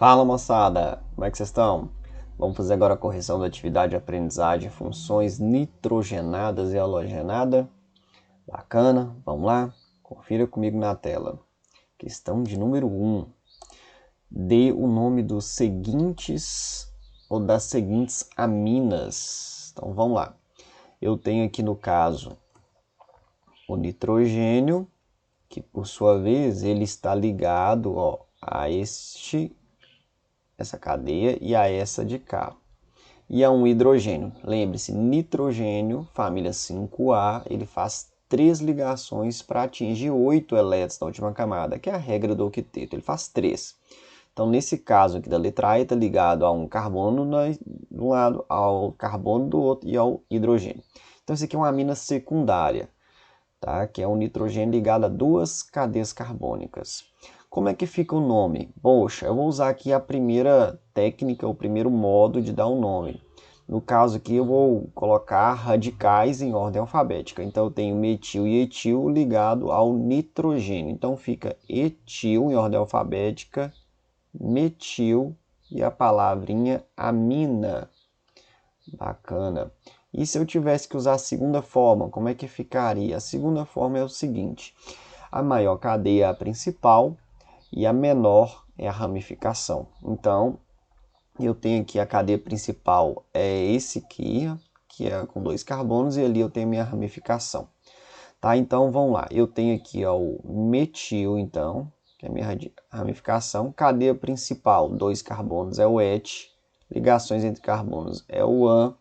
Fala moçada, como é que vocês estão? Vamos fazer agora a correção da atividade de aprendizagem funções nitrogenadas e halogenada. Bacana, vamos lá? Confira comigo na tela. Questão de número 1. Dê o nome dos seguintes ou das seguintes aminas. Então vamos lá. Eu tenho aqui no caso o nitrogênio, que por sua vez ele está ligado a essa cadeia e a essa de cá. E a um hidrogênio. Lembre-se, nitrogênio, família 5A, ele faz 3 ligações para atingir 8 elétrons da última camada, que é a regra do octeto. Ele faz 3. Então, nesse caso aqui da letra A, ele está ligado a um carbono de um lado, ao carbono do outro e ao hidrogênio. Então, isso aqui é uma amina secundária, tá? Que é um nitrogênio ligado a 2 cadeias carbônicas. Como é que fica o nome? Poxa, eu vou usar aqui a primeira técnica, o primeiro modo de dar um nome. No caso aqui eu vou colocar radicais em ordem alfabética. Então eu tenho metil e etil ligado ao nitrogênio. Então fica etil em ordem alfabética, metil e a palavrinha amina. Bacana. E se eu tivesse que usar a segunda forma, como é que ficaria? A segunda forma é o seguinte: a maior cadeia é a principal e a menor é a ramificação. Então, eu tenho aqui a cadeia principal, é esse aqui, que é com 2 carbonos, e ali eu tenho minha ramificação. Tá? Então, vamos lá. Eu tenho aqui o metil, então, que é a minha ramificação. Cadeia principal, 2 carbonos, é o et. Ligações entre carbonos é o an.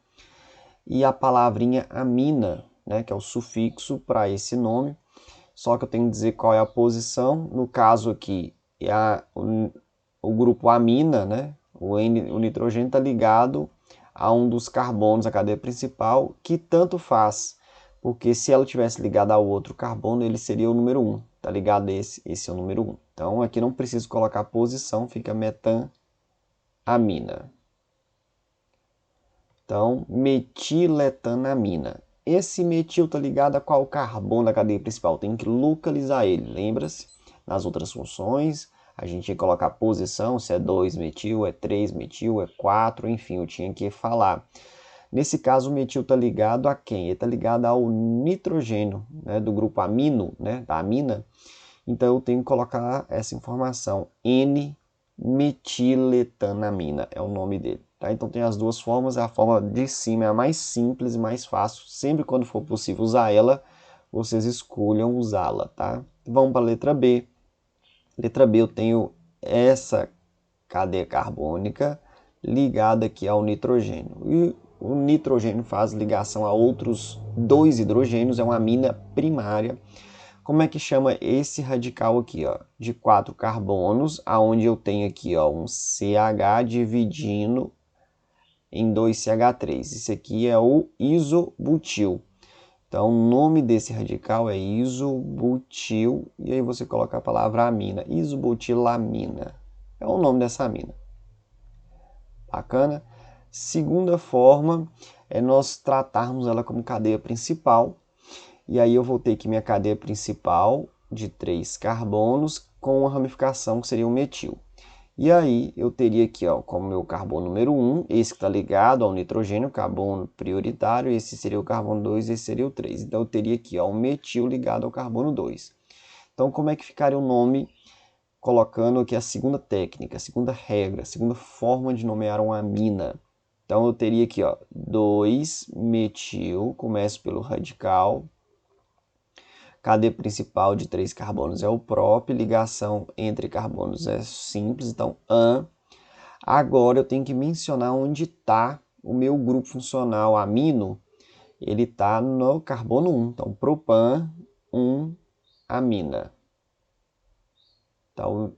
E a palavrinha amina, né, que é o sufixo para esse nome. Só que eu tenho que dizer qual é a posição. No caso aqui, o grupo amina, né? O nitrogênio está ligado a um dos carbonos da cadeia principal, que tanto faz, porque se ela tivesse ligada ao outro carbono, ele seria o número 1. Está ligado a esse é o número 1. Então aqui não preciso colocar posição, fica metanamina. Então, metiletanamina. Esse metil está ligado a qual carbono da cadeia principal? Tem que localizar ele, lembra-se? Nas outras funções, a gente tinha que colocar posição, se é 2-metil, é 3-metil, é 4, enfim, eu tinha que falar. Nesse caso, o metil está ligado a quem? Ele está ligado ao nitrogênio, né, do grupo amino, né, da amina. Então, eu tenho que colocar essa informação, N-metiletanamina, é o nome dele. Tá? Então tem as duas formas, a forma de cima é a mais simples e mais fácil. Sempre quando for possível usar ela, vocês escolham usá-la. Tá? Vamos para a letra B. Letra B eu tenho essa cadeia carbônica ligada aqui ao nitrogênio. E o nitrogênio faz ligação a outros 2 hidrogênios, é uma amina primária. Como é que chama esse radical aqui, ó? De 4 carbonos, aonde eu tenho aqui, ó, um CH dividindo em 2CH3. Esse aqui é o isobutil. Então, o nome desse radical é isobutil, e aí você coloca a palavra amina, isobutilamina. É o nome dessa amina. Bacana? Segunda forma é nós tratarmos ela como cadeia principal. E aí eu vou ter aqui minha cadeia principal de 3 carbonos com uma ramificação que seria o metil. E aí eu teria aqui, ó, como meu carbono número 1, esse que está ligado ao nitrogênio, carbono prioritário, esse seria o carbono 2, esse seria o 3. Então eu teria aqui, ó, o metil ligado ao carbono 2. Então como é que ficaria o nome colocando aqui a segunda técnica, a segunda regra, a segunda forma de nomear uma amina? Então eu teria aqui, ó, 2-metil, começo pelo radical. Cadeia principal de 3 carbonos é o próprio, ligação entre carbonos é simples, então an. Agora eu tenho que mencionar onde está o meu grupo funcional amino. Ele está no carbono 1, então propan 1 amina. Então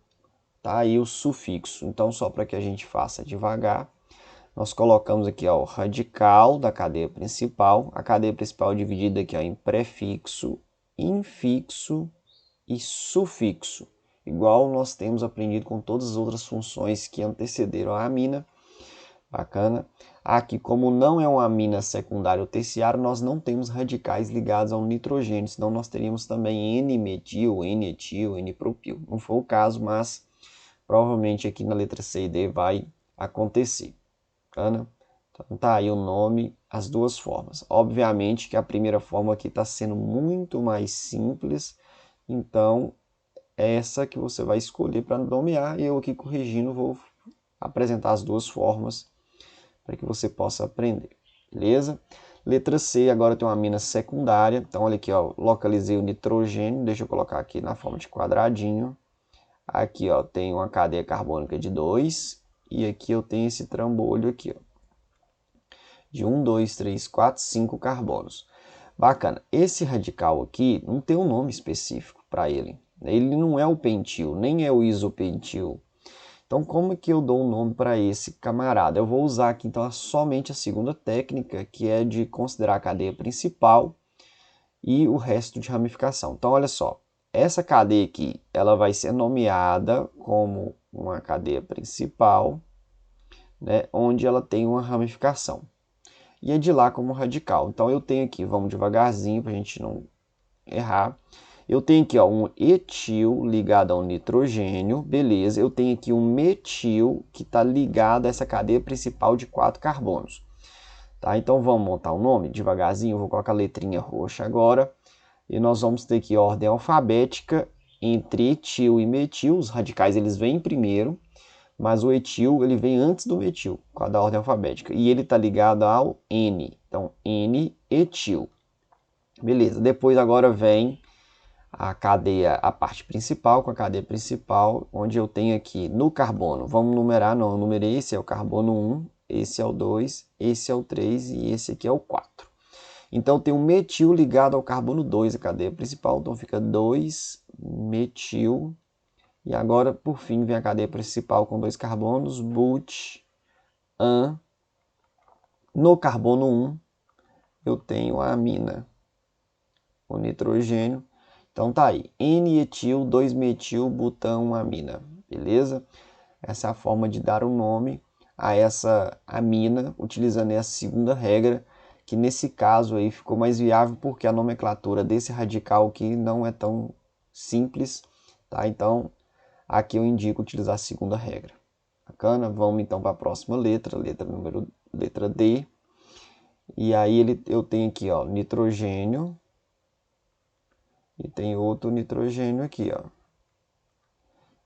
tá aí o sufixo. Então só para que a gente faça devagar, nós colocamos aqui, ó, o radical da cadeia principal. A cadeia principal é dividida aqui, ó, em prefixo, infixo e sufixo, igual nós temos aprendido com todas as outras funções que antecederam a amina. Bacana. Aqui, como não é uma amina secundária ou terciária, nós não temos radicais ligados ao nitrogênio, senão nós teríamos também N-metil, N-etil, N-propil. Não foi o caso, mas provavelmente aqui na letra C e D vai acontecer. Bacana? Então tá aí o nome, as duas formas. Obviamente que a primeira forma aqui está sendo muito mais simples, então é essa que você vai escolher para nomear, e eu aqui corrigindo vou apresentar as duas formas para que você possa aprender, beleza? Letra C, agora tem uma amina secundária, então olha aqui, ó, localizei o nitrogênio, deixa eu colocar aqui na forma de quadradinho. Aqui, ó, tem uma cadeia carbônica de 2, e aqui eu tenho esse trambolho aqui, ó, de 1, 2, 3, 4, 5 carbonos. Bacana, esse radical aqui não tem um nome específico para ele. Ele não é o pentil, nem é o isopentil. Então, como que eu dou um nome para esse camarada? Eu vou usar aqui, então, somente a segunda técnica, que é de considerar a cadeia principal e o resto de ramificação. Então, olha só, essa cadeia aqui, ela vai ser nomeada como uma cadeia principal, né, onde ela tem uma ramificação. E é de lá como radical. Então, eu tenho aqui, vamos devagarzinho para a gente não errar. Eu tenho aqui, ó, um etil ligado a um nitrogênio, beleza. Eu tenho aqui um metil que está ligado a essa cadeia principal de 4 carbonos. Tá? Então vamos montar o nome devagarzinho, eu vou colocar a letrinha roxa agora. E nós vamos ter aqui ordem alfabética entre etil e metil. Os radicais eles vêm primeiro, mas o etil ele vem antes do metil, por causa da ordem alfabética. E ele está ligado ao N, então N-etil. Beleza, depois agora vem a cadeia, a parte principal com a cadeia principal, onde eu tenho aqui no carbono, vamos numerar, não, eu numerei, esse é o carbono 1, esse é o 2, esse é o 3 e esse aqui é o 4. Então tem um metil ligado ao carbono 2, a cadeia principal, então fica 2-metil, e agora por fim vem a cadeia principal com 2 carbonos, but-an. No carbono 1 eu tenho a amina, o nitrogênio. Então tá aí, N-etil, 2-metil, butanoamina, beleza? Essa é a forma de dar o nome a essa amina, utilizando essa segunda regra, que nesse caso aí ficou mais viável porque a nomenclatura desse radical aqui não é tão simples, tá? Então aqui eu indico utilizar a segunda regra. Bacana? Vamos então para a próxima letra, letra D. E aí eu tenho aqui, ó, nitrogênio. E tem outro nitrogênio aqui, ó.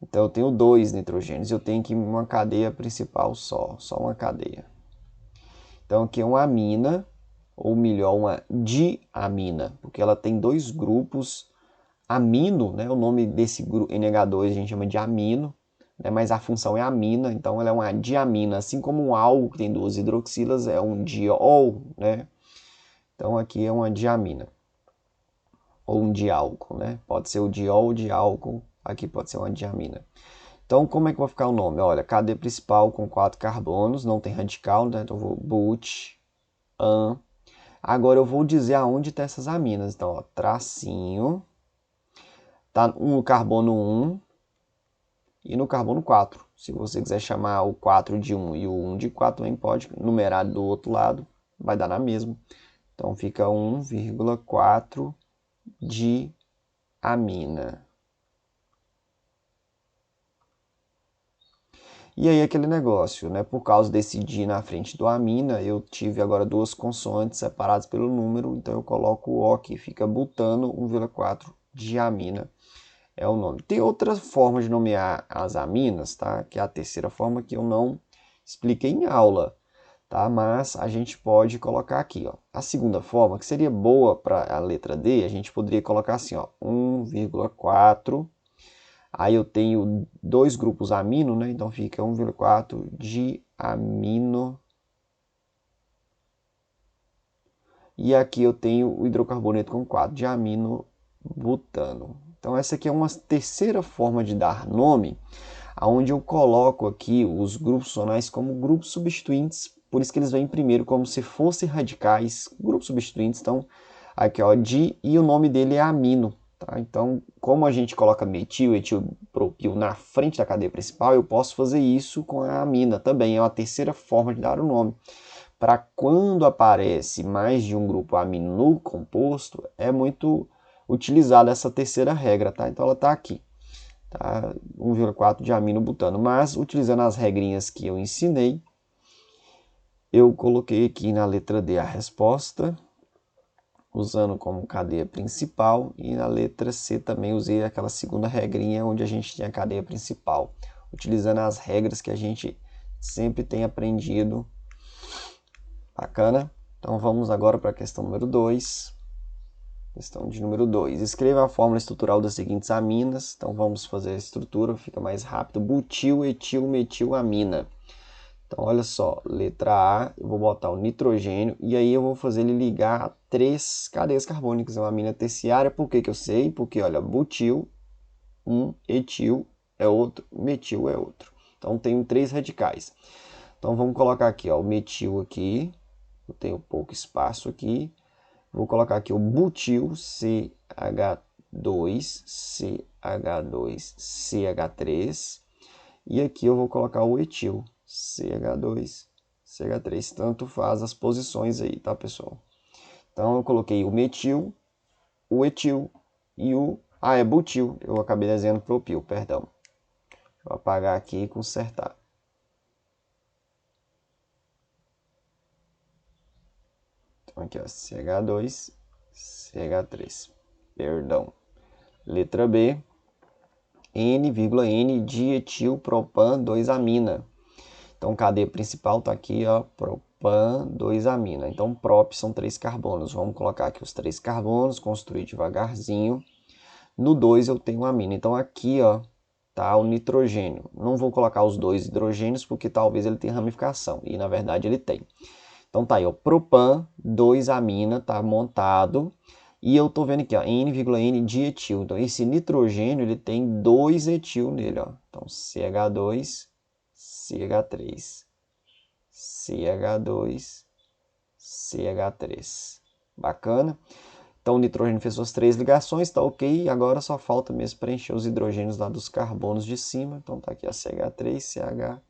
Então eu tenho 2 nitrogênios, eu tenho aqui uma cadeia principal só uma cadeia. Então aqui é uma amina, ou melhor, uma diamina, porque ela tem 2 grupos amino, né? O nome desse grupo NH2 a gente chama de amino, né? Mas a função é amina, então ela é uma diamina, assim como um álcool que tem 2 hidroxilas é um diol, né? Então aqui é uma diamina. Ou um diálcool, né? Pode ser o diol de álcool, aqui pode ser uma diamina. Então, como é que vai ficar o nome? Olha, cadeia principal com 4 carbonos, não tem radical, né? Então eu vou but-an. Agora eu vou dizer aonde está essas aminas. Então, ó, tracinho, tá no carbono 1 e no carbono 4. Se você quiser chamar o 4 de 1 e o 1 de 4, também pode numerar do outro lado, vai dar na mesma. Então fica 1,4 de amina. E aí aquele negócio, né? Por causa desse di na frente do amina, eu tive agora 2 consoantes separadas pelo número, então eu coloco o O aqui, fica butano 1,4 de amina é o nome. Tem outra forma de nomear as aminas, tá? Que é a terceira forma que eu não expliquei em aula, tá? Mas a gente pode colocar aqui, ó. A segunda forma, que seria boa para a letra D, a gente poderia colocar assim, ó, 1,4. Aí eu tenho 2 grupos amino, né? Então fica 1,4 de amino. E aqui eu tenho o hidrocarboneto com 4 de amino butano. Então essa aqui é uma terceira forma de dar nome, onde eu coloco aqui os grupos funcionais como grupos substituintes, por isso que eles vêm primeiro como se fossem radicais, grupos substituintes. Então aqui, ó, e o nome dele é amino. Tá? Então, como a gente coloca metil, etilpropil na frente da cadeia principal, eu posso fazer isso com a amina também. É uma terceira forma de dar o nome. Para quando aparece mais de um grupo amino no composto, é muito utilizada essa terceira regra, tá? Então ela está aqui. tá? 1,4 de aminobutano. Mas, utilizando as regrinhas que eu ensinei, eu coloquei aqui na letra D a resposta, usando como cadeia principal, e na letra C também usei aquela segunda regrinha onde a gente tem a cadeia principal, utilizando as regras que a gente sempre tem aprendido. Bacana? Então vamos agora para a questão número 2. Questão de número 2. Escreva a fórmula estrutural das seguintes aminas. Então vamos fazer a estrutura, fica mais rápido. Butil, etil, metil, amina. Então olha só, letra A, eu vou botar o nitrogênio e aí eu vou fazer ele ligar a 3 cadeias carbônicas. É uma amina terciária. Por que que eu sei? Porque olha, butil, etil é outro, metil é outro. Então tem 3 radicais. Então vamos colocar aqui, ó, o metil aqui. Eu tenho pouco espaço aqui. Vou colocar aqui o butil, CH2, CH2, CH3. E aqui eu vou colocar o etil, CH2, CH3. Tanto faz as posições aí, tá, pessoal? Então eu coloquei o metil, o etil e o... Ah, é butil. Eu acabei desenhando propil, perdão. Vou apagar aqui e consertar. Então aqui, ó, CH2, CH3. Perdão. Letra B, N,N dietilpropan 2-amina. Então, cadeia principal está aqui, ó, propan 2-amina. Então, prop são 3 carbonos. Vamos colocar aqui os 3 carbonos, construir devagarzinho. No 2 eu tenho amina. Então, aqui, ó, tá o nitrogênio. Não vou colocar os 2 hidrogênios, porque talvez ele tenha ramificação. E, na verdade, ele tem. Então, tá aí, ó, propan 2-amina, tá montado. E eu tô vendo aqui, ó, N,N dietil. Então, esse nitrogênio, ele tem 2 etil nele, ó. Então, CH2, CH3, CH2, CH3. Bacana? Então, o nitrogênio fez suas 3 ligações, tá ok. Agora só falta mesmo preencher os hidrogênios lá dos carbonos de cima. Então, tá aqui, ó, CH3, CH,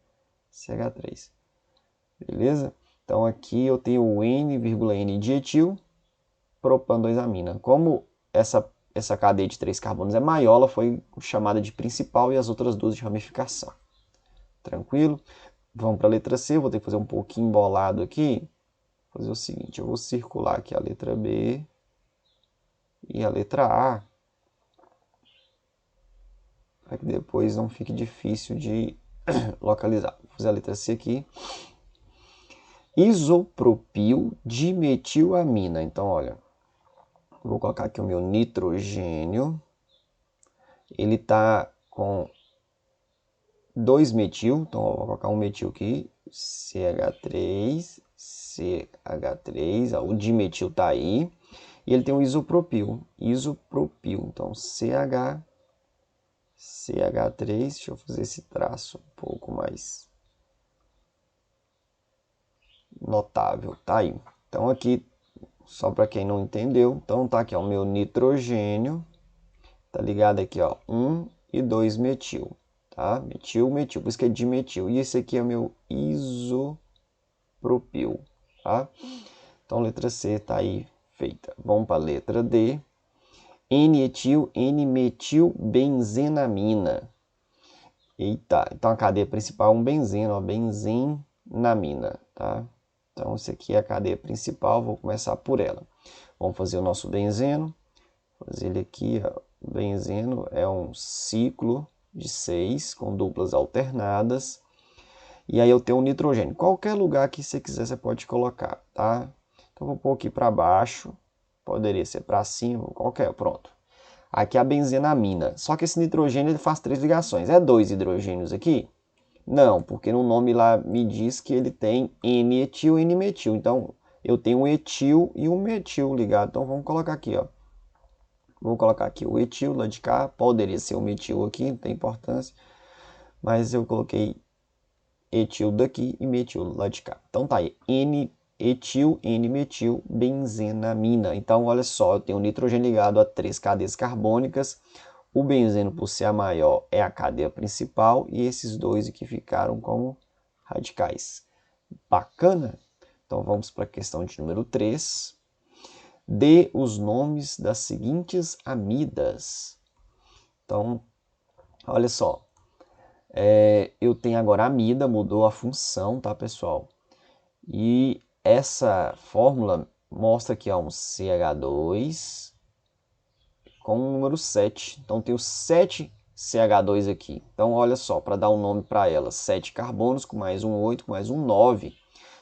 CH3. Beleza? Então, aqui eu tenho o N,N dietil, propan 2-amina. Como essa cadeia de 3 carbonos é maior, ela foi chamada de principal e as outras 2 de ramificação. Tranquilo? Vamos para a letra C, vou ter que fazer um pouquinho embolado aqui. Vou fazer o seguinte, eu vou circular aqui a letra B e a letra A, para que depois não fique difícil de localizar. Vou fazer a letra C aqui. Isopropil dimetilamina. Então, olha, vou colocar aqui o meu nitrogênio. Ele está com 2 metil, então eu vou colocar um metil aqui, CH3, CH3, ó, o dimetil está aí. E ele tem um isopropil, então CH3, deixa eu fazer esse traço um pouco mais notável, tá aí. Então aqui, só para quem não entendeu, então tá aqui, ó, o meu nitrogênio, tá ligado aqui, ó, 1 e 2 metil, tá? Metil, metil, por isso que é dimetil. E esse aqui é o meu isopropil, tá? Então letra C tá aí feita. Vamos para a letra D. N-etil, N-metilbenzenamina. Eita, então a cadeia principal é um benzeno, ó, benzenamina, tá? Então, essa aqui é a cadeia principal, vou começar por ela. Vamos fazer o nosso benzeno. Fazer ele aqui, ó. O benzeno é um ciclo de 6 com duplas alternadas. E aí eu tenho um nitrogênio. Qualquer lugar que você quiser, você pode colocar, tá? Então, vou pôr aqui para baixo. Poderia ser para cima, qualquer, pronto. Aqui é a benzenamina. Só que esse nitrogênio ele faz 3 ligações. É 2 hidrogênios aqui? Não, porque no nome lá me diz que ele tem N-etil e N-metil. Então, eu tenho um etil e um metil ligado. Então, vamos colocar aqui, ó. Vou colocar aqui o etil lá de cá. Poderia ser o metil aqui, não tem importância. Mas eu coloquei etil daqui e metil lá de cá. Então, tá aí. N-etil, N-metil, benzenamina. Então, olha só, eu tenho nitrogênio ligado a 3 cadeias carbônicas. O benzeno, por ser a maior, é a cadeia principal e esses 2 aqui ficaram como radicais. Bacana? Então vamos para a questão de número 3. Dê os nomes das seguintes amidas. Então, Olha só, eu tenho agora a amida, mudou a função, tá, pessoal? E essa fórmula mostra aqui ó, um CH2 com o número 7. Então, tenho 7 CH2 aqui. Então, olha só, para dar um nome para ela, 7 carbonos com mais um 8, com mais um 9.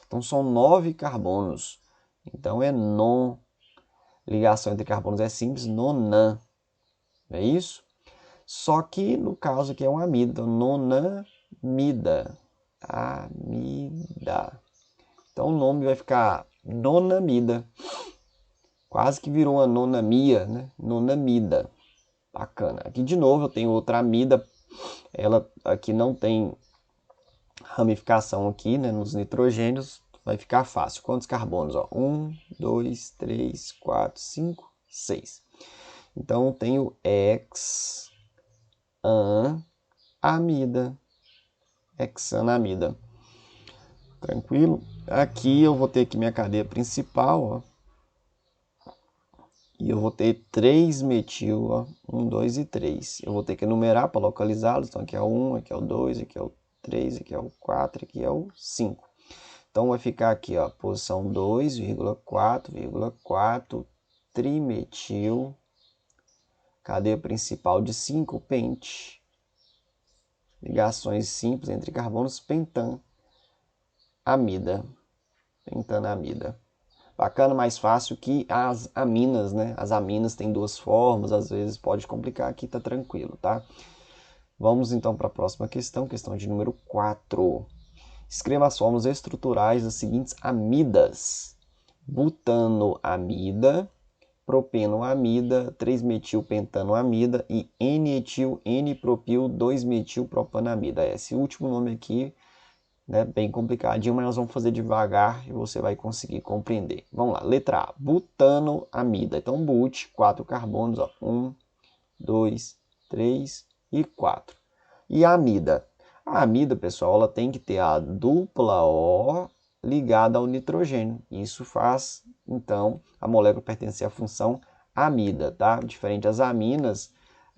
Então, são 9 carbonos. Então, é non. Ligação entre carbonos é simples, nonan. É isso? Só que, no caso aqui, é uma amida. Então, nonamida. Amida. Então, o nome vai ficar nonamida. Quase que virou uma nonamia, né? Nonamida. Bacana. Aqui, de novo, eu tenho outra amida. Ela aqui não tem ramificação aqui, né? Nos nitrogênios. Vai ficar fácil. Quantos carbonos? Ó? 1, 2, 3, 4, 5, 6. Então, eu tenho hexanamida. Hexanamida. Tranquilo? Aqui eu vou ter aqui minha cadeia principal, ó. E eu vou ter 3 metil, ó, 1, 2 e 3. Eu vou ter que enumerar para localizá-los. Então aqui é o 1, aqui é o 2, aqui é o 3, aqui é o 4, aqui é o 5. Então vai ficar aqui, ó, posição 2,4,4, trimetil, cadeia principal de 5 pente, ligações simples entre carbonos, pentanamida. Pentanamida. Bacana, mais fácil que as aminas, né? As aminas têm duas formas, às vezes pode complicar, aqui tá tranquilo, tá? Vamos então para a próxima questão, questão de número 4. Escreva as fórmulas estruturais das seguintes amidas: butanoamida, propenoamida, 3-metilpentanoamida e N-etil, N-propil, 2-metilpropanamida. Esse último nome aqui, né, bem complicadinho, mas nós vamos fazer devagar e você vai conseguir compreender. Vamos lá, letra A, butanoamida. Então, but, 4 carbonos, ó, 1, 2, 3 e 4. E a amida? A amida, pessoal, ela tem que ter a dupla O ligada ao nitrogênio. Isso faz, então, a molécula pertencer à função amida, tá? Diferente das aminas,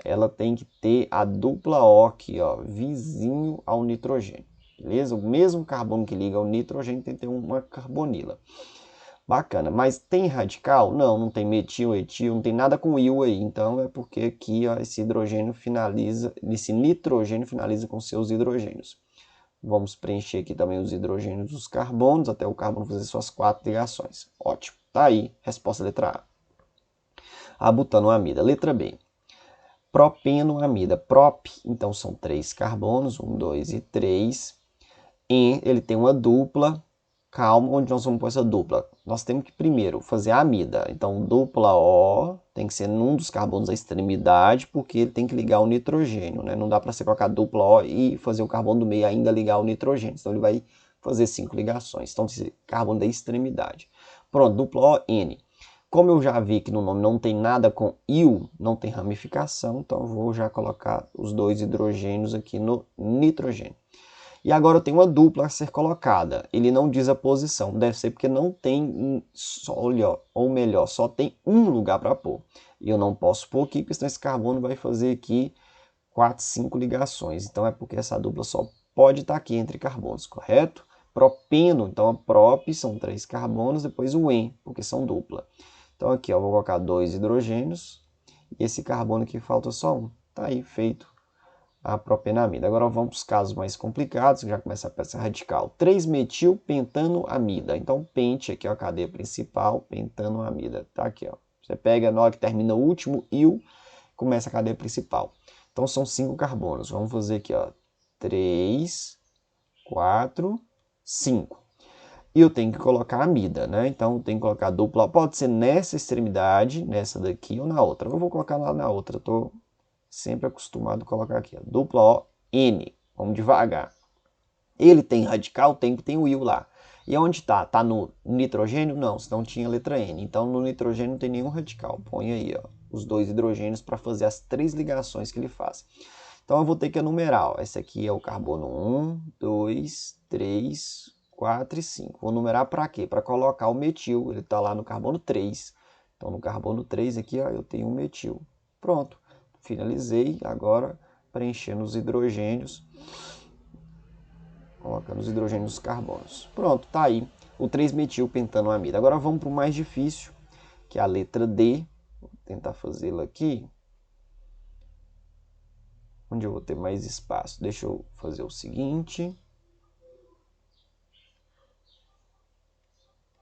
ela tem que ter a dupla O aqui, ó, vizinho ao nitrogênio. Beleza? O mesmo carbono que liga ao nitrogênio tem que ter uma carbonila. Bacana. Mas tem radical? Não, não tem metil, etil, não tem nada com íon aí. Então é porque aqui ó, esse hidrogênio finaliza, esse nitrogênio finaliza com seus hidrogênios. Vamos preencher aqui também os hidrogênios dos carbonos, até o carbono fazer suas 4 ligações. Ótimo. Tá aí, resposta letra A. A butanoamida. Letra B. Propenoamida. Prop, então são 3 carbonos, 1, 2 e 3. E ele tem uma dupla. Calma, onde nós vamos pôr essa dupla? Nós temos que primeiro fazer a amida. Então, dupla O tem que ser num dos carbonos da extremidade, porque ele tem que ligar o nitrogênio, né? Não dá para você colocar dupla O e fazer o carbono do meio ainda ligar o nitrogênio. Então, ele vai fazer 5 ligações. Então, esse carbono da extremidade. Pronto, dupla O, N. Como eu já vi que no nome não tem nada com íon, não tem ramificação, então eu vou já colocar os 2 hidrogênios aqui no nitrogênio. E agora eu tenho uma dupla a ser colocada. Ele não diz a posição. Deve ser porque não tem, ou melhor, só tem um lugar para pôr. E eu não posso pôr aqui, porque senão esse carbono vai fazer aqui 4, 5 ligações. Então é porque essa dupla só pode estar aqui entre carbonos, correto? Propeno, então a prop são 3 carbonos, depois o en, porque são dupla. Então aqui eu vou colocar 2 hidrogênios. E esse carbono aqui falta só um. Tá aí, feito a propenamida. Agora vamos para os casos mais complicados, que já começa a peça radical. 3-metilpentanoamida. Então, pente aqui é a cadeia principal, pentanoamida. Tá aqui, ó. Você pega na hora que termina o último il, começa a cadeia principal. Então, são 5 carbonos. Vamos fazer aqui, ó. 3, 4, 5. E eu tenho que colocar amida, né? Então, eu tenho que colocar dupla. Pode ser nessa extremidade, nessa daqui ou na outra. Eu vou colocar lá na outra, eu tô sempre acostumado a colocar aqui, ó, dupla O, N. Vamos devagar. Ele tem radical? Tem o íon lá. E onde está? Está no nitrogênio? Não, senão tinha letra N. Então no nitrogênio não tem nenhum radical. Põe aí ó, os 2 hidrogênios para fazer as 3 ligações que ele faz. Então eu vou ter que enumerar. Ó. Esse aqui é o carbono 1, 2, 3, 4 e 5. Vou numerar para quê? Para colocar o metil. Ele está lá no carbono 3. Então no carbono 3 aqui ó, eu tenho um metil. Pronto. Finalizei, agora preenchendo os hidrogênios, colocando os hidrogênios dos carbonos. Pronto, tá aí o 3-metilpentanoamida. Agora vamos para o mais difícil, que é a letra D. Vou tentar fazê-la aqui, onde eu vou ter mais espaço. Deixa eu fazer o seguinte.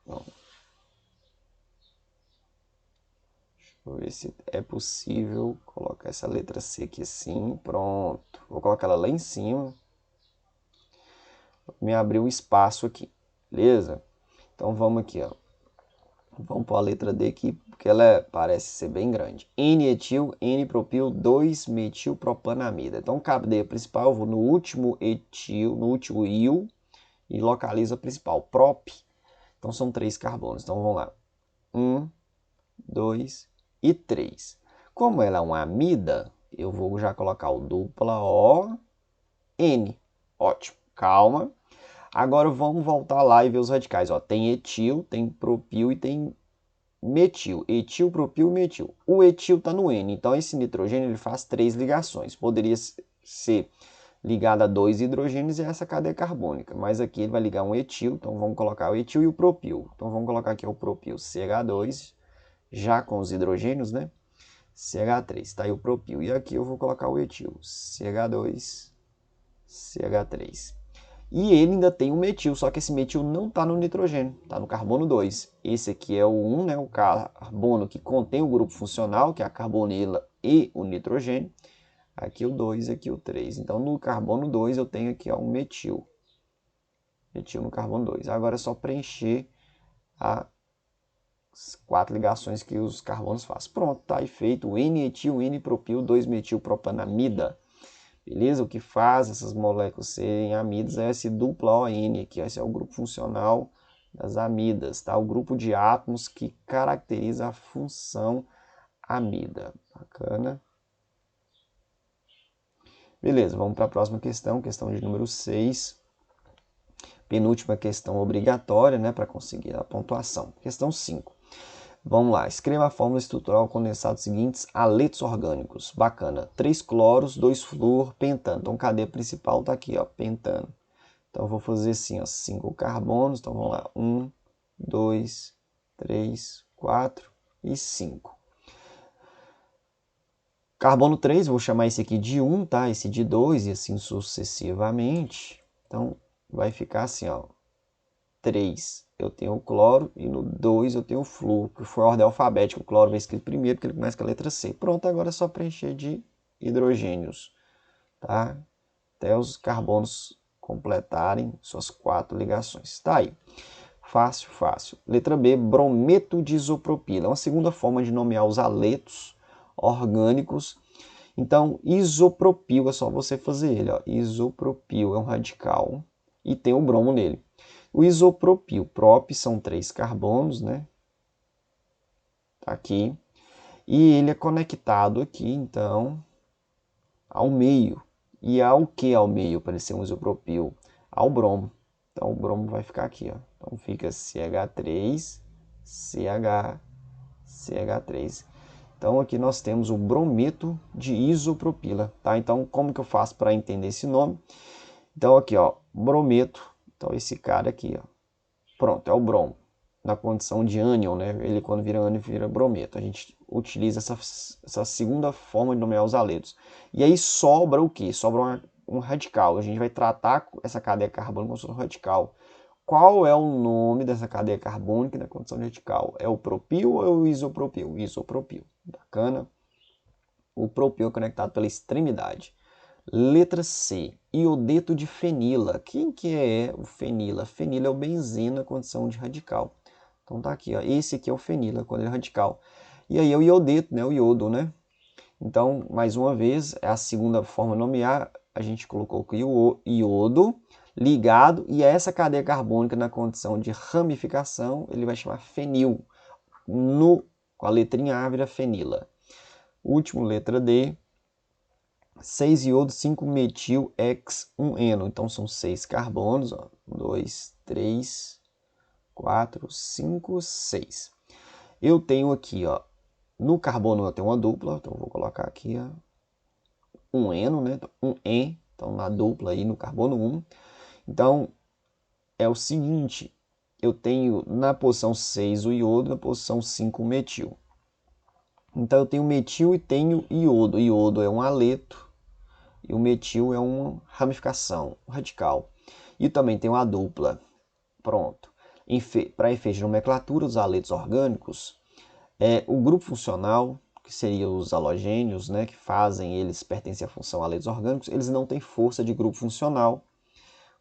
Bom, deixa eu ver se é possível colocar essa letra C aqui assim. Pronto. Vou colocar ela lá em cima. Me abriu um espaço aqui, beleza? Então vamos aqui, ó. Vamos para a letra D aqui, porque ela parece ser bem grande. N-etil, N-propil, 2-metilpropanamida. Então, cadeia principal, eu vou no último etil, no último il, e localizo a principal, prop. Então, são 3 carbonos. Então, vamos lá. 1, 2 e 3. Como ela é uma amida, eu vou já colocar o dupla O-N. Ótimo, calma. Agora vamos voltar lá e ver os radicais. Ó, tem etil, tem propil e tem metil. Etil, propil, metil. O etil está no N, então esse nitrogênio ele faz 3 ligações. Poderia ser ligado a 2 hidrogênios e essa cadeia carbônica. Mas aqui ele vai ligar um etil, então vamos colocar o etil e o propil. Então vamos colocar aqui o propil CH2, já com os hidrogênios, né? CH3, está aí o propil. E aqui eu vou colocar o etil, CH2, CH3. E ele ainda tem um metil, só que esse metil não está no nitrogênio, está no carbono 2. Esse aqui é o 1, né, o carbono que contém o grupo funcional, que é a carbonila e o nitrogênio. Aqui o 2, aqui o 3. Então, no carbono 2 eu tenho aqui ó, um metil. Metil no carbono 2. Agora é só preencher as 4 ligações que os carbonos fazem. Pronto, tá aí feito o N-etil, N-propil, 2-metilpropanamida. Beleza? O que faz essas moléculas serem amidas é esse dupla ON aqui. Esse é o grupo funcional das amidas, tá? O grupo de átomos que caracteriza a função amida. Bacana. Beleza, vamos para a próxima questão, questão de número 6. Penúltima questão obrigatória, né, para conseguir a pontuação. Questão 5. Vamos lá, escreva a fórmula estrutural condensada dos seguintes aletos orgânicos. Bacana, 3 cloros, 2 flúor, pentano. Então, cadeia principal está aqui, ó, pentano. Então, eu vou fazer assim, ó, 5 carbonos. Então, vamos lá, 1, 2, 3, 4 e 5. Carbono 3, vou chamar esse aqui de 1, tá? Esse de 2 e assim sucessivamente. Então, vai ficar assim, ó, 3 eu tenho o cloro e no 2 eu tenho o flúor, que foi a ordem alfabética. O cloro vai escrito primeiro, porque ele começa com a letra C. Pronto, agora é só preencher de hidrogênios, tá? Até os carbonos completarem suas 4 ligações. Tá aí. Fácil, fácil. Letra B, brometo de isopropila. É uma segunda forma de nomear os aletos orgânicos. Então, isopropil é só você fazer ele, ó. Isopropil é um radical e tem o bromo nele. O isopropil, prop são 3 carbonos, né? Tá aqui. E ele é conectado aqui, então, ao meio. E ao que ao meio, para ele ser um isopropil? Ao bromo. Então, o bromo vai ficar aqui, ó. Então, fica CH3, CH, CH3. Então, aqui nós temos o brometo de isopropila, tá? Então, como que eu faço para entender esse nome? Então, aqui, ó, brometo. Então, esse cara aqui, ó. Pronto, é o bromo. Na condição de ânion, né? Ele quando vira ânion vira brometo. A gente utiliza essa segunda forma de nomear os aletos. E aí sobra o quê? Sobra um radical. A gente vai tratar essa cadeia carbônica como um radical. Qual é o nome dessa cadeia carbônica na condição de radical? É o propil ou é o isopropil? Isopropil. Bacana. O propil conectado pela extremidade. Letra C, iodeto de fenila. Quem que é o fenila? Fenila é o benzeno na condição de radical. Então tá aqui, ó. Esse aqui é o fenila, quando ele é radical. E aí é o iodeto, né? O iodo, né? Então, mais uma vez, é a segunda forma de nomear. A gente colocou aqui o iodo ligado e essa cadeia carbônica na condição de ramificação, ele vai chamar fenil. Com a letrinha A vira fenila. Último, letra D. 6 iodo, 5 metil, X, 1 eno. Então, são 6 carbonos. 2, 3, 4, 5, 6. Eu tenho aqui, ó, no carbono eu tenho uma dupla. Então, eu vou colocar aqui, ó, um eno, né? Um en, então na dupla aí no carbono 1. Então, é o seguinte, eu tenho na posição 6 o iodo, na posição 5 o metil. Então, eu tenho metil e tenho iodo. O iodo é um aleto e o metil é uma ramificação, um radical. E também tenho a dupla. Pronto. Para efeito de nomenclatura, os aletos orgânicos, o grupo funcional, que seria os halogênios, né, que fazem eles pertencem à função aletos orgânicos, eles não têm força de grupo funcional.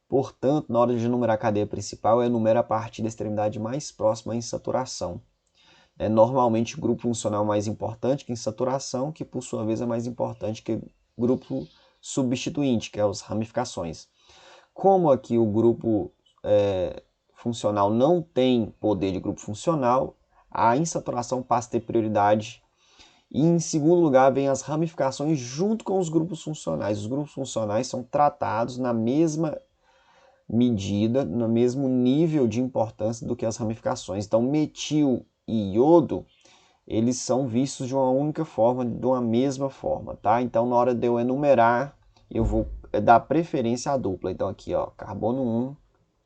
Portanto, na hora de enumerar a cadeia principal, eu enumero a partir da extremidade mais próxima à insaturação. É normalmente o grupo funcional mais importante que insaturação, que por sua vez é mais importante que o grupo substituinte, que é as ramificações. Como aqui o grupo funcional não tem poder de grupo funcional, a insaturação passa a ter prioridade. E em segundo lugar vem as ramificações junto com os grupos funcionais. Os grupos funcionais são tratados na mesma medida, no mesmo nível de importância do que as ramificações. Então, metil e iodo, eles são vistos de uma única forma, de uma mesma forma, tá? Então, na hora de eu enumerar, eu vou dar preferência à dupla. Então, aqui, ó, carbono 1,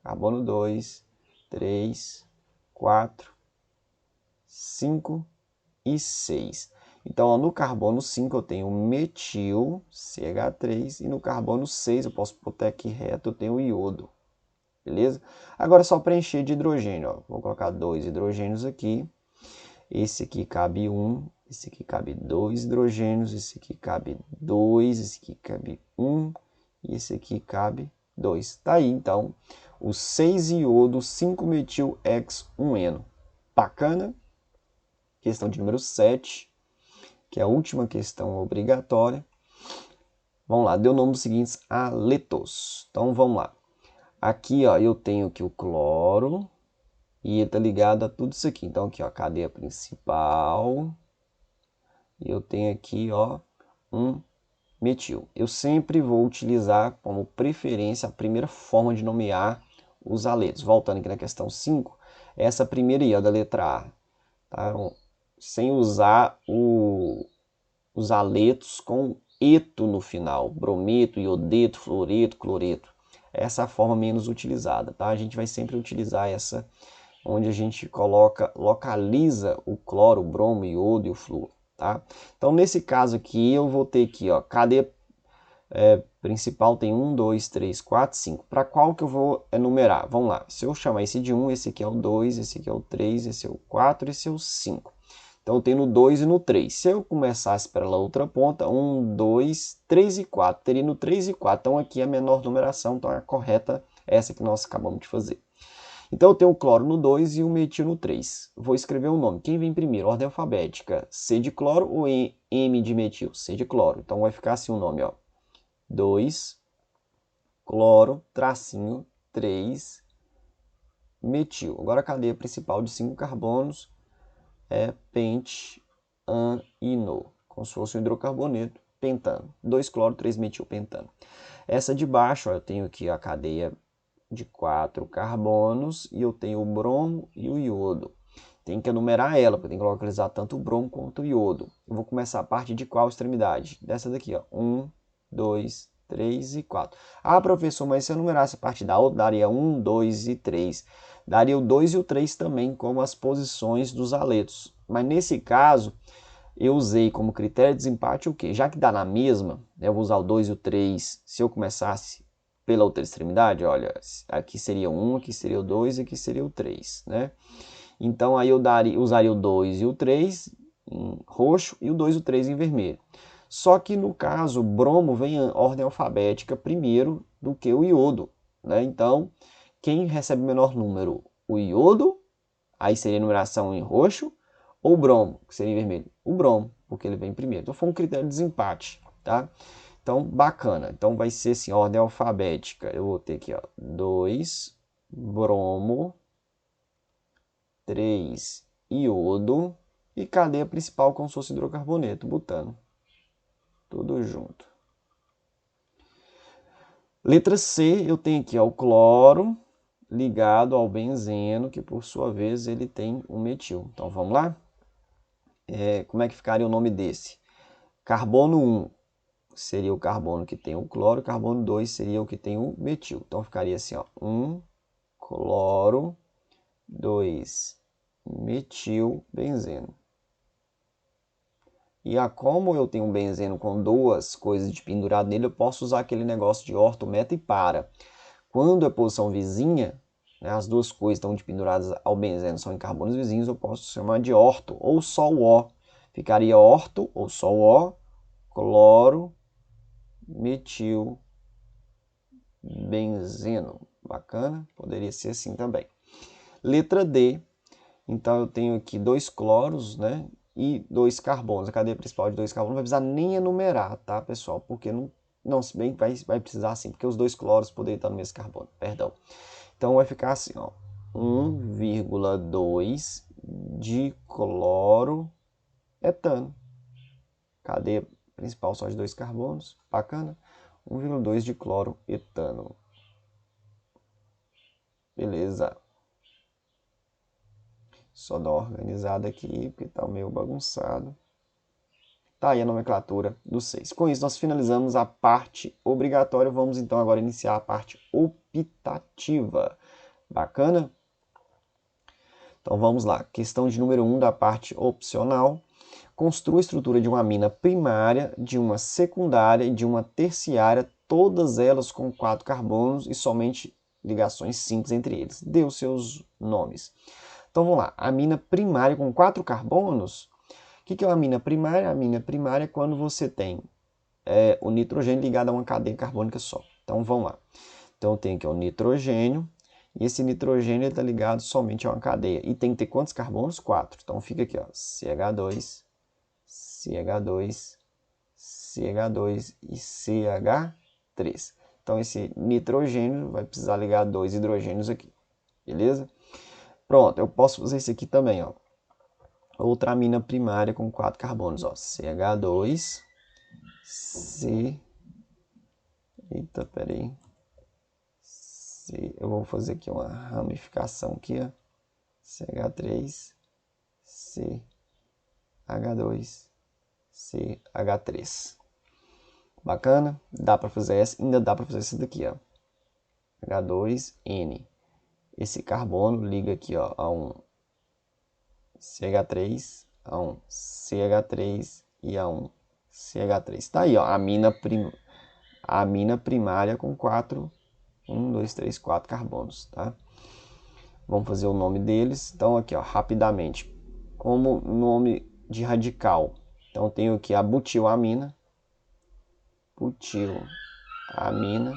carbono 2, 3, 4, 5 e 6. Então, ó, no carbono 5 eu tenho metil, CH3, e no carbono 6, eu posso botar aqui reto, eu tenho iodo. Beleza? Agora é só preencher de hidrogênio. Ó. Vou colocar 2 hidrogênios aqui. Esse aqui cabe 1, esse aqui cabe 2 hidrogênios, esse aqui cabe 2, esse aqui cabe 1 e esse aqui cabe 2. Tá aí, então, o 6 iodo, 5 metil X, 1 eno. Bacana? Questão de número 7, que é a última questão obrigatória. Vamos lá, deu o nome dos seguintes aletos. Então, vamos lá. Aqui, ó, eu tenho aqui o cloro e ele está ligado a tudo isso aqui. Então, aqui, ó, a cadeia principal. E eu tenho aqui, ó, um metil. Eu sempre vou utilizar como preferência a primeira forma de nomear os aletos. Voltando aqui na questão 5, essa primeira aí, ó, da letra A. Tá? Então, sem usar os aletos com eto no final. Brometo, iodeto, fluoreto, cloreto. Essa é a forma menos utilizada, tá? A gente vai sempre utilizar essa, onde a gente localiza o cloro, o bromo, o iodo e o flúor, tá? Então, nesse caso aqui, eu vou ter aqui, ó, cadeia principal tem 1, 2, 3, 4, 5. Para qual que eu vou enumerar? Vamos lá. Se eu chamar esse de 1, esse aqui é o 2, esse aqui é o 3, esse é o 4, esse é o 5. Então, eu tenho no 2 e no 3. Se eu começasse pela outra ponta, 1, 2, 3 e 4. Teria no 3 e 4. Então, aqui é a menor numeração, então a correta é essa que nós acabamos de fazer. Então, eu tenho o cloro no 2 e o metil no 3. Vou escrever o nome. Quem vem primeiro? Ordem alfabética. C de cloro ou M de metil? C de cloro. Então, vai ficar assim o nome, ó. 2, cloro, tracinho, 3, metil. Agora a cadeia principal de 5 carbonos é pentanino, como se fosse um hidrocarboneto, pentano. 2 cloro, 3 metil, pentano. Essa de baixo, ó, eu tenho aqui a cadeia de 4 carbonos e eu tenho o bromo e o iodo. Tem que enumerar ela, porque tem que localizar tanto o bromo quanto o iodo. Eu vou começar a partir de qual extremidade? Dessa daqui, ó. 1, 2, 3 e 4. Ah, professor, mas se eu enumerasse a partir da outra, daria 1, 2 e 3. Daria o 2 e o 3 também como as posições dos aletos. Mas nesse caso, eu usei como critério de desempate o quê? Já que dá na mesma, eu vou usar o 2 e o 3. Se eu começasse pela outra extremidade, olha, aqui seria o 1, aqui seria o 2 e aqui seria o 3, né? Então, aí eu usaria o 2 e o 3 em roxo e o 2 e o 3 em vermelho. Só que, no caso, o bromo vem em ordem alfabética primeiro do que o iodo, né? Então, quem recebe o menor número? O iodo, aí seria a numeração em roxo, ou o bromo, que seria em vermelho? O bromo, porque ele vem primeiro. Então, foi um critério de desempate, tá? Então, bacana. Então, vai ser assim, ordem alfabética. Eu vou ter aqui, ó, 2, bromo, 3, iodo e cadeia principal como se fosse hidrocarboneto, butano. Tudo junto. Letra C, eu tenho aqui ó, o cloro ligado ao benzeno, que por sua vez ele tem um metil. Então vamos lá? Como é que ficaria o nome desse? Carbono 1, seria o carbono que tem o cloro, carbono 2 seria o que tem o metil. Então ficaria assim, ó, 1 cloro, 2 metil, benzeno. E como eu tenho um benzeno com duas coisas de pendurado nele, eu posso usar aquele negócio de orto, meta e para. Quando é posição vizinha, né, as duas coisas estão penduradas ao benzeno, são em carbonos vizinhos, eu posso chamar de orto, ou só o O. Ficaria orto, ou só o O, cloro, metil, benzeno. Bacana? Poderia ser assim também. Letra D. Então eu tenho aqui 2 cloros, né? E 2 carbonos. A cadeia principal de 2 carbonos não vai precisar nem enumerar, tá, pessoal? Porque não se bem que vai precisar sim, porque os 2 cloros poderiam estar no mesmo carbono, perdão. Então vai ficar assim, ó, 1,2 de cloro etano. Cadeia principal só de 2 carbonos, bacana. 1,2 de cloro etano. Beleza. Só dar uma organizada aqui, porque tá meio bagunçado. Tá aí a nomenclatura do 6. Com isso, nós finalizamos a parte obrigatória. Vamos então agora iniciar a parte optativa. Bacana? Então vamos lá. Questão de número 1 da parte opcional. Construa a estrutura de uma amina primária, de uma secundária e de uma terciária, todas elas com 4 carbonos e somente ligações simples entre eles. Dê os seus nomes. Então vamos lá. Amina primária com 4 carbonos. O que é uma amina primária? A amina primária é quando você tem o nitrogênio ligado a uma cadeia carbônica só. Então vamos lá. Então eu tenho aqui o nitrogênio, e esse nitrogênio está ligado somente a uma cadeia. E tem que ter quantos carbonos? 4. Então fica aqui, ó, CH2, CH2, CH2 e CH3. Então esse nitrogênio vai precisar ligar 2 hidrogênios aqui. Beleza? Pronto, eu posso fazer isso aqui também, ó. Outra amina primária com 4 carbonos, ó, CH2, C... Eita, peraí. Eu vou fazer aqui uma ramificação aqui, ó. CH3, CH2, CH3. Bacana? Dá para fazer essa, ainda dá para fazer essa daqui, ó. H2N. Esse carbono liga aqui, ó, a um CH3, a um CH3 e a um CH3. Tá aí, ó, a amina primária com 4, 1, 2, 3, 4 carbonos, tá? Vamos fazer o nome deles. Então aqui, ó, rapidamente, como nome de radical. Então eu tenho aqui a butilamina, butilamina.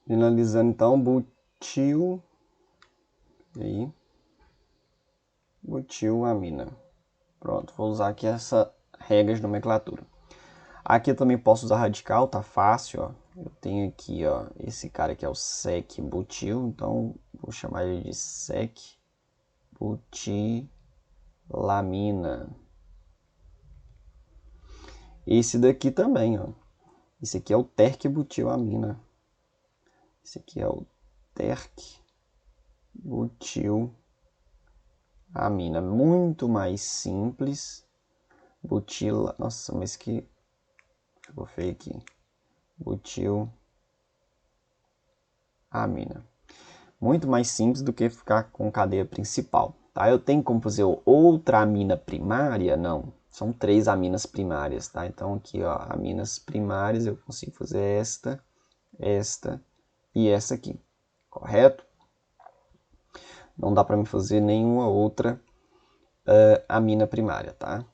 Finalizando então, butilamina. Pronto, vou usar aqui essa regra de nomenclatura. Aqui eu também posso usar radical, tá fácil, ó. Eu tenho aqui, ó, esse cara aqui é o sec-butil, então vou chamar ele de sec-butilamina. Esse daqui também, ó. Esse aqui é o terc-butilamina. Esse aqui é o terc-butilamina. Muito mais simples. Nossa, mas que... Ficou feio aqui. Butilamina. Muito mais simples do que ficar com cadeia principal. Tá? Eu tenho como fazer outra amina primária? Não. São 3 aminas primárias, tá? Então aqui, ó, aminas primárias, eu consigo fazer esta e essa aqui, correto? Não dá para me fazer nenhuma outra amina primária, tá?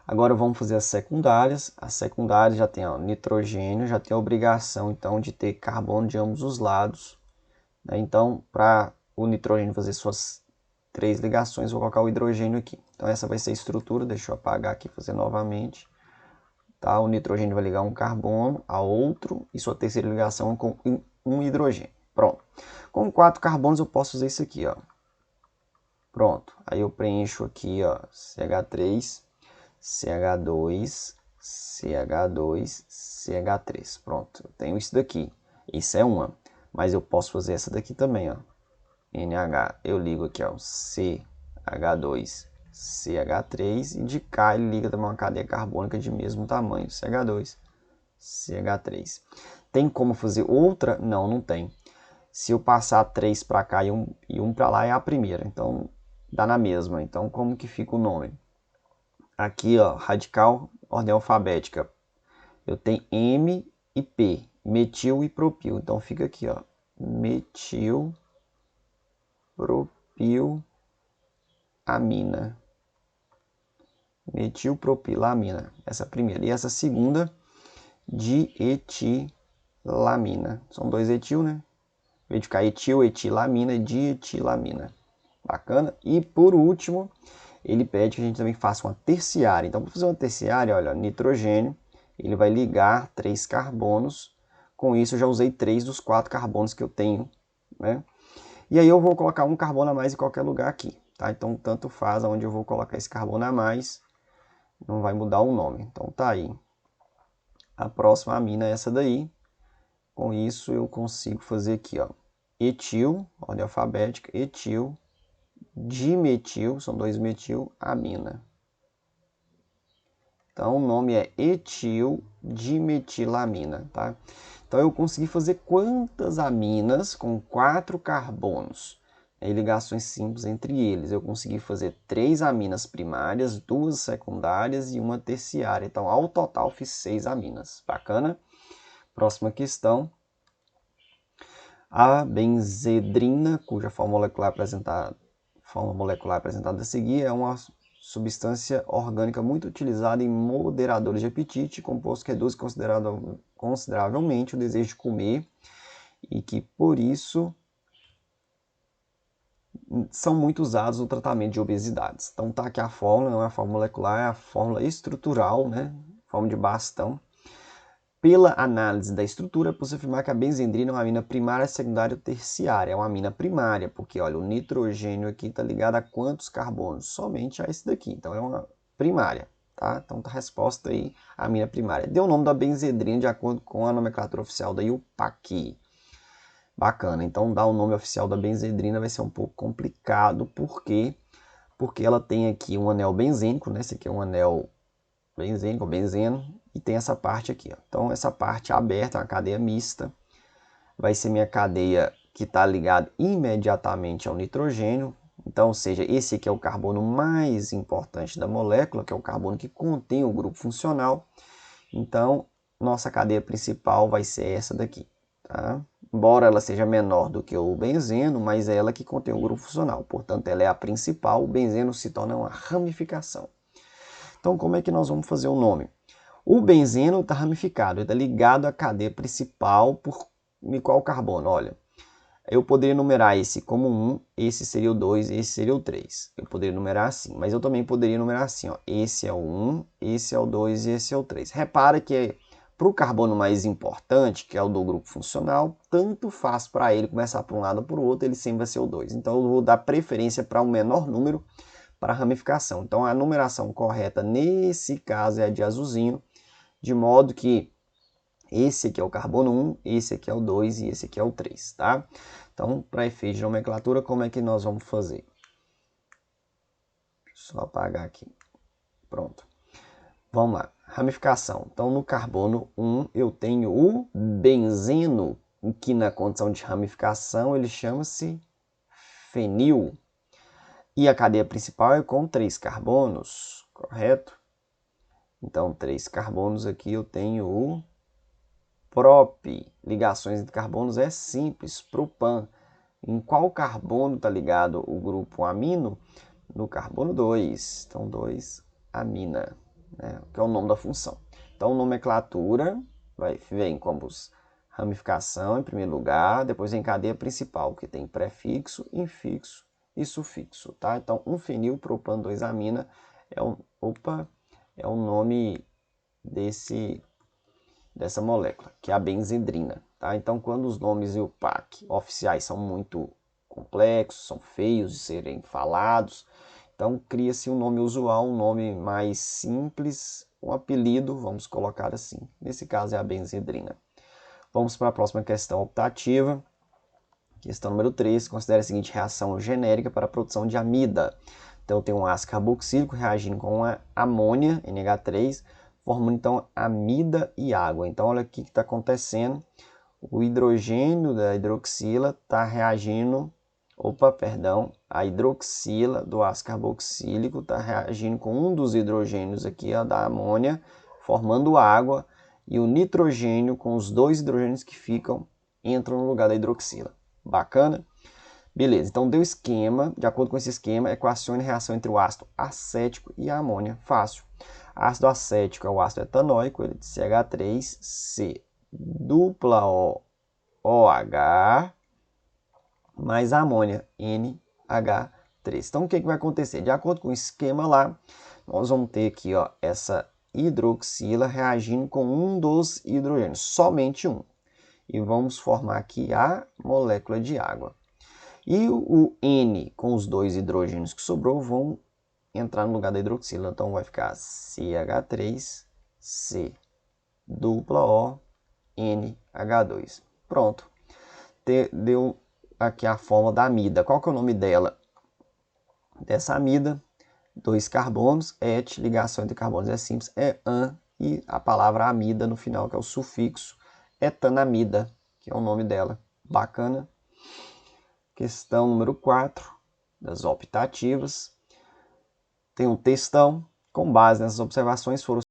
Agora vamos fazer as secundárias. As secundárias já tem, ó, nitrogênio, já tem a obrigação, então, de ter carbono de ambos os lados. Né? Então, para o nitrogênio fazer suas 3 ligações, vou colocar o hidrogênio aqui. Então essa vai ser a estrutura, deixa eu apagar aqui e fazer novamente. Tá? O nitrogênio vai ligar um carbono a outro e sua terceira ligação com um hidrogênio. Pronto. Com 4 carbonos eu posso fazer isso aqui, ó. Pronto. Aí eu preencho aqui, ó, CH3, CH2, CH2, CH3. Pronto. Eu tenho isso daqui. Isso é uma. Mas eu posso fazer essa daqui também, ó. NH, eu ligo aqui, ó, CH2, CH3, e de cá ele liga também uma cadeia carbônica de mesmo tamanho, CH2, CH3. Tem como fazer outra? Não, não tem. Se eu passar 3 para cá e um para lá é a primeira, então dá na mesma. Então como que fica o nome? Aqui, ó, radical, ordem alfabética. Eu tenho M e P, metil e propil. Então fica aqui, ó, metil propilamina. Metilpropilamina, essa primeira. E essa segunda, dietilamina. São dois etil, né? Em vez de ficar etil, etilamina, dietilamina. Bacana? E por último, ele pede que a gente também faça uma terciária. Então, para fazer uma terciária, olha, nitrogênio, ele vai ligar 3 carbonos. Com isso, eu já usei 3 dos 4 carbonos que eu tenho, né? E aí eu vou colocar um carbono a mais em qualquer lugar aqui, tá? Então, tanto faz aonde eu vou colocar esse carbono a mais, não vai mudar o nome. Então, tá aí. A próxima amina é essa daí. Com isso, eu consigo fazer aqui, ó, etil, ordem alfabética, etil, dimetil, são 2 metil, amina. Então, o nome é etil dimetilamina, tá? Então, eu consegui fazer quantas aminas com 4 carbonos? E ligações simples entre eles. Eu consegui fazer 3 aminas primárias, 2 secundárias e uma terciária. Então, ao total, fiz 6 aminas. Bacana? Próxima questão. A benzedrina, cuja forma molecular apresentada a seguir, é uma substância orgânica muito utilizada em moderadores de apetite, composto que reduz consideravelmente o desejo de comer e que, por isso, são muito usados no tratamento de obesidades. Então tá aqui a fórmula, não é a fórmula molecular, é a fórmula estrutural, né? Forma de bastão. Pela análise da estrutura, é possível afirmar que a benzendrina é uma amina primária, secundária ou terciária. É uma amina primária, porque olha, o nitrogênio aqui está ligado a quantos carbonos? Somente a esse daqui. Então é uma primária, tá? Então tá a resposta aí, amina primária. Deu o nome da benzendrina de acordo com a nomenclatura oficial da IUPAC. Bacana. Então dar o nome oficial da benzendrina vai ser um pouco complicado, porque ela tem aqui um anel benzênico, né? Esse aqui é um anel benzênico, benzeno, e tem essa parte aqui, ó. Então essa parte aberta é uma cadeia mista, vai ser minha cadeia que está ligada imediatamente ao nitrogênio. Então, ou seja, esse aqui é o carbono mais importante da molécula, que é o carbono que contém o grupo funcional. Então, nossa cadeia principal vai ser essa daqui, tá? Embora ela seja menor do que o benzeno, mas é ela que contém o grupo funcional. Portanto, ela é a principal, o benzeno se torna uma ramificação. Então, como é que nós vamos fazer o nome? O benzeno está ramificado, ele está ligado à cadeia principal por qual carbono? Olha, eu poderia numerar esse como 1, esse seria o 2, esse seria o 3. Eu poderia numerar assim, mas eu também poderia numerar assim, ó. Esse é o 1, esse é o 2 e esse é o 3. Repara que para o carbono mais importante, que é o do grupo funcional, tanto faz para ele começar por um lado ou por outro, ele sempre vai ser o 2. Então eu vou dar preferência para um menor número para ramificação. Então a numeração correta nesse caso é a de azulzinho, de modo que esse aqui é o carbono 1, esse aqui é o 2 e esse aqui é o 3, tá? Então, para efeito de nomenclatura, como é que nós vamos fazer? Só apagar aqui. Pronto. Vamos lá. Ramificação. Então, no carbono 1, eu tenho o benzeno, que na condição de ramificação ele chama-se fenil. E a cadeia principal é com 3 carbonos, correto? Então, 3 carbonos aqui eu tenho o prop. Ligações entre carbonos é simples, propan. Em qual carbono está ligado o grupo amino? No carbono 2. Então, 2 amina, né? Que é o nome da função. Então, nomenclatura vem como ramificação em primeiro lugar, depois vem cadeia principal, que tem prefixo, infixo e sufixo, tá? Então, 1-fenilpropan 2-amina é o nome dessa molécula, que é a benzendrina, tá? Então, quando os nomes IUPAC oficiais são muito complexos, são feios de serem falados, então cria-se um nome usual, um nome mais simples, um apelido, vamos colocar assim. Nesse caso é a benzendrina. Vamos para a próxima questão optativa. Questão número 3. Considere a seguinte reação genérica para a produção de amida. Então, eu tenho um ácido carboxílico reagindo com a amônia, NH3, formando, então, amida e água. Então, olha aqui o que está acontecendo. O hidrogênio da hidroxila está reagindo... a hidroxila do ácido carboxílico está reagindo com um dos hidrogênios aqui, ó, da amônia, formando água, e o nitrogênio com os dois hidrogênios que entram no lugar da hidroxila. Bacana? Beleza, então deu esquema, de acordo com esse esquema, equacione a reação entre o ácido acético e a amônia. Fácil. Ácido acético é o ácido etanóico, ele é de CH3C dupla OH, mais a amônia, NH3. Então, o que vai acontecer? De acordo com o esquema lá, nós vamos ter aqui, ó, essa hidroxila reagindo com um dos hidrogênios, somente um. E vamos formar aqui a molécula de água. E o N com os dois hidrogênios que sobrou vão entrar no lugar da hidroxila. Então, vai ficar CH3C dupla O, NH2. Pronto. Deu aqui a forma da amida. Qual que é o nome dela? Dessa amida, 2 carbonos, et, ligação entre carbonos é simples, é an, e a palavra amida no final, que é o sufixo etanamida, que é o nome dela. Bacana? Questão número 4, das optativas. Tem um textão. Com base nessas observações, foram